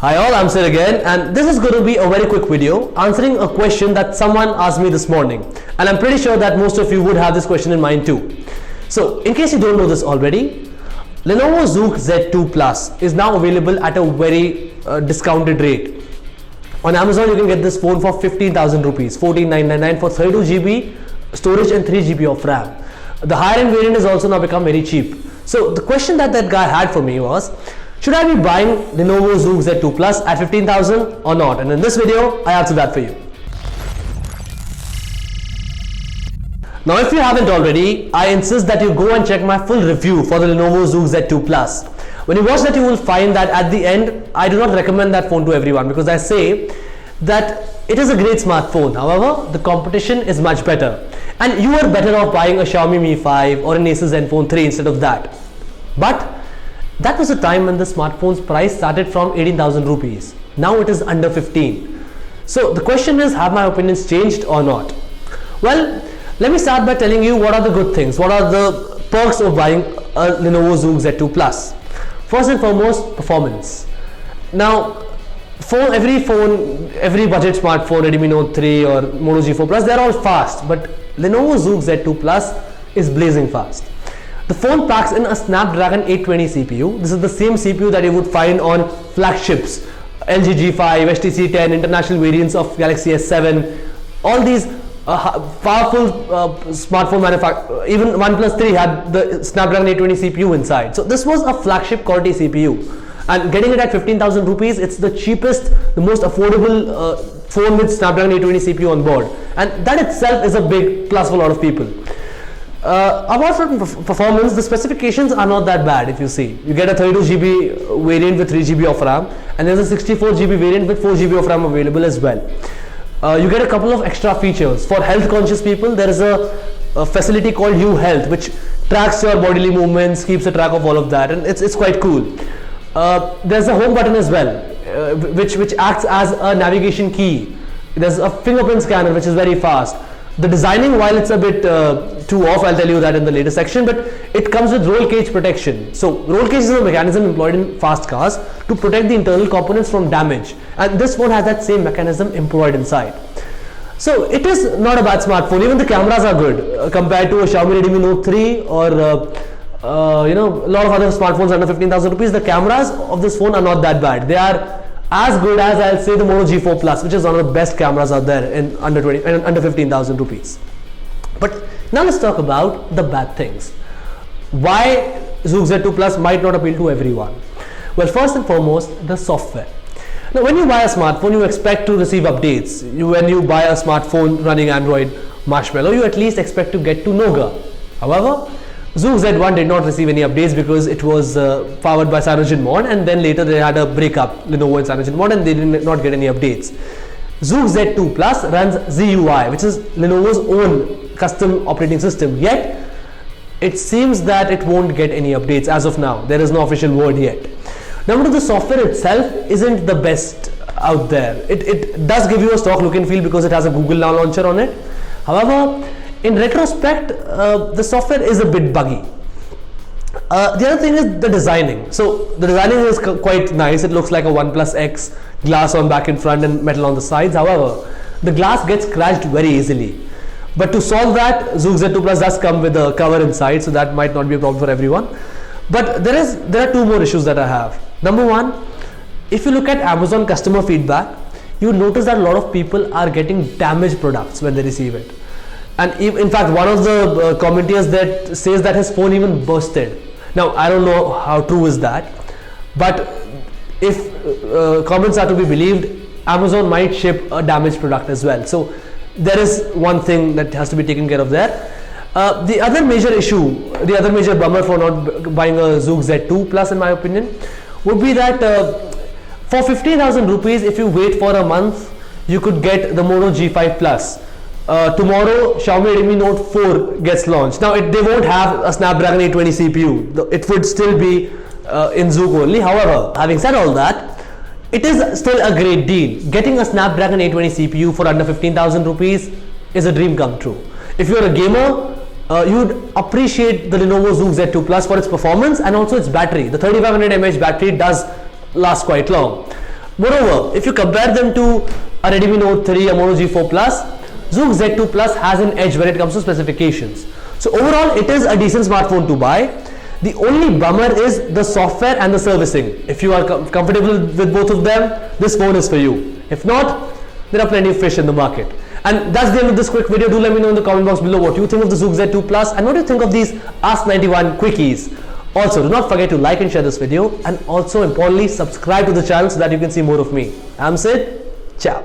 Hi all, I'm Sid again, and this is going to be a very quick video answering a question that someone asked me this morning, and I'm pretty sure that most of you would have this question in mind too. So in case you don't know this already, Lenovo ZUK Z2 Plus is now available at a very discounted rate. On Amazon you can get this phone for 15,000 rupees, 14,999 for 32 GB storage and 3 GB of RAM. The higher end variant has also now become very cheap. So the question that guy had for me was, should I be buying Lenovo ZUK Z2 Plus at 15,000 or not? And in this video, I answer that for you. Now, if you haven't already, I insist that you go and check my full review for the Lenovo ZUK Z2 Plus. When you watch that, you will find that at the end, I do not recommend that phone to everyone because I say that it is a great smartphone. However, the competition is much better. And you are better off buying a Xiaomi Mi 5 or an Asus Zenfone 3 instead of that. But that was a time when the smartphone's price started from 18,000 rupees. Now it is under 15. So the question is, have my opinions changed or not? Well, let me start by telling you what are the good things, what are the perks of buying a Lenovo ZUK Z2 Plus. First and foremost, performance. Now, every budget smartphone, Redmi Note 3 or Moto G4 Plus, they're all fast, but Lenovo ZUK Z2 Plus is blazing fast. The phone packs in a Snapdragon 820 CPU. This is the same CPU that you would find on flagships, LG G5, HTC 10, international variants of Galaxy S7, all these powerful smartphone manufacturers. Even OnePlus 3 had the Snapdragon 820 CPU inside. So this was a flagship quality CPU. And getting it at 15,000 rupees, it's the cheapest, the most affordable phone with Snapdragon 820 CPU on board. And that itself is a big plus for a lot of people. Apart from performance, the specifications are not that bad. If you see, you get a 32 GB variant with 3 GB of RAM, and there's a 64 GB variant with 4 GB of RAM available as well. You get a couple of extra features. For health conscious people, there is a facility called U Health, which tracks your bodily movements, keeps a track of all of that, and it's quite cool. There's a home button as well, which acts as a navigation key. There's a fingerprint scanner, which is very fast. The designing, while it's a bit too off, I'll tell you that in the later section, but it comes with roll cage protection. So roll cage is a mechanism employed in fast cars to protect the internal components from damage, and this phone has that same mechanism employed inside. So it is not a bad smartphone. Even the cameras are good compared to a Xiaomi Redmi Note 3 or a lot of other smartphones under 15,000 rupees. The cameras of this phone are not that bad. They are as good as, I'll say, the Moto G4 Plus, which is one of the best cameras out there in under 15,000 rupees. But now let's talk about the bad things. Why ZUK Z2 Plus might not appeal to everyone? Well, first and foremost, the software. Now, when you buy a smartphone, you expect to receive updates. When you buy a smartphone running Android Marshmallow, you at least expect to get to Nougat. However, ZUK Z1 did not receive any updates because it was powered by CyanogenMod, and then later they had a breakup, Lenovo and CyanogenMod, and they did not get any updates. ZUK Z2 Plus runs ZUI, which is Lenovo's own custom operating system, yet it seems that it won't get any updates as of now. There is no official word yet. Number two, the software itself isn't the best out there. It does give you a stock look and feel because it has a Google Now launcher on it. However, in retrospect, the software is a bit buggy. The other thing is the designing. So the designing is quite nice. It looks like a OnePlus X, glass on back and front and metal on the sides. However, the glass gets scratched very easily. But to solve that, ZUK Z2 Plus does come with a cover inside, so that might not be a problem for everyone. But there are two more issues that I have. Number one, if you look at Amazon customer feedback, you notice that a lot of people are getting damaged products when they receive it. And in fact, one of the commenters that says that his phone even bursted. Now, I don't know how true is that, but if comments are to be believed, Amazon might ship a damaged product as well. So there is one thing that has to be taken care of there. The other major issue, the other major bummer for not buying a ZUK Z2 Plus, in my opinion, would be that for 15,000 rupees, if you wait for a month, you could get the Moto G5 Plus. Tomorrow Xiaomi Redmi Note 4 gets launched. Now they won't have a Snapdragon 820 CPU. It would still be in ZUK only. However, having said all that, it is still a great deal. Getting a Snapdragon 820 CPU for under 15,000 rupees is a dream come true. If you're a gamer, you'd appreciate the Lenovo ZUK Z2 Plus for its performance and also its battery. The 3500 mAh battery does last quite long. Moreover, if you compare them to a Redmi Note 3 or Moto G4 Plus, ZUK Z2 Plus has an edge when it comes to specifications. So overall, it is a decent smartphone to buy. The only bummer is the software and the servicing. If you are comfortable with both of them, this phone is for you. If not, there are plenty of fish in the market. And that's the end of this quick video. Do let me know in the comment box below what you think of the ZUK Z2 Plus and what do you think of these Ask91 quickies. Also, do not forget to like and share this video, and also importantly subscribe to the channel so that you can see more of me. I'm Sid. Ciao.